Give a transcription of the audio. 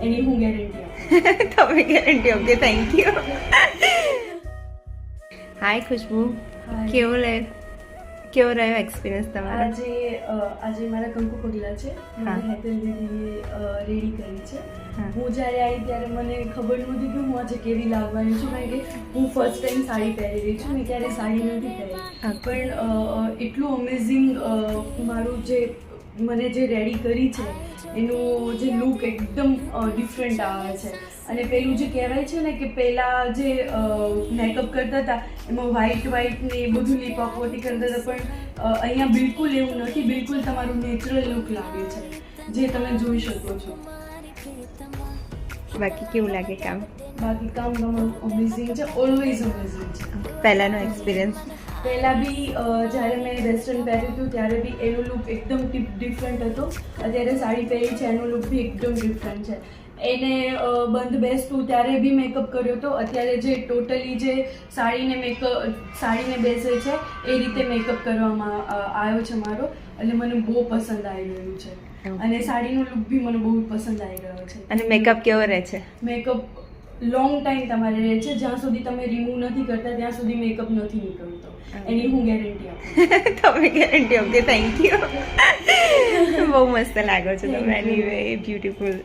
એની હું ગેરંટી આપું. તમે guarantee. Okay, thank you. Hi Khushbu, કેવો રહ્યો એક્સપિરિયન્સ તમારો? આજે મારા કંકુ પગલા છે, મને હેતલ દીદીએ રેડી કરી છે. હું જ્યારે આવી ત્યારે મને ખબર નહોતી કે હું આજે કેવી લાગવાની છું, કારણ કે હું ફર્સ્ટ ટાઈમ સાડી પહેરી રહી છું. મેં ક્યારે સાડી નથી પહેરી, પણ એટલું અમેઝિંગ મારું જે મને જે રેડી કરી છે એનું જે લુક એકદમ ડિફરન્ટ આવે છે. અને પેલું જે કહેવાય છે ને કે પહેલાં જે મેકઅપ કરતા હતા એમાં વ્હાઈટ ને એ બધું લીપાપોતી કરતા હતા, પણ અહીંયા બિલકુલ એવું નથી. બિલકુલ તમારું નેચરલ લુક લાગે છે, જે તમે જોઈ શકો છો. બાકી કેવું લાગે કામ? બાકી કામ તમારું અમેઝિંગ છે, ઓલવેઝ અમેઝિંગ છે. પહેલાંનો એક્સપિરિયન્સ? પહેલાં બી જ્યારે મેં વેસ્ટર્ન પહેર્યું હતું ત્યારે બી એનો લુક એકદમ ડિફરન્ટ હતો. અત્યારે સાડી પહેરી છે એનો લુક બી એકદમ ડિફરન્ટ છે. એને બંધ બેસતું ત્યારે બી મેકઅપ કર્યો હતો. અત્યારે જે ટોટલી જે સાડીને બેસે છે એ રીતે મેકઅપ કરવામાં આવ્યો છે મારો, એટલે મને બહુ પસંદ આવી રહ્યું છે. અને સાડીનો લુક બી મને બહુ પસંદ આવી રહ્યો છે. અને મેકઅપ કેવો રહે છે? મેકઅપ લોંગ ટાઈમ તમારે રહે છે. જ્યાં સુધી તમે રિમૂવ નથી કરતા ત્યાં સુધી મેકઅપ નથી નીકળતો. એની હું ગેરંટી આપું. તમે ગેરંટી. Okay, thank you. બહુ મસ્ત લાગો છો તમે. Anyway beautiful.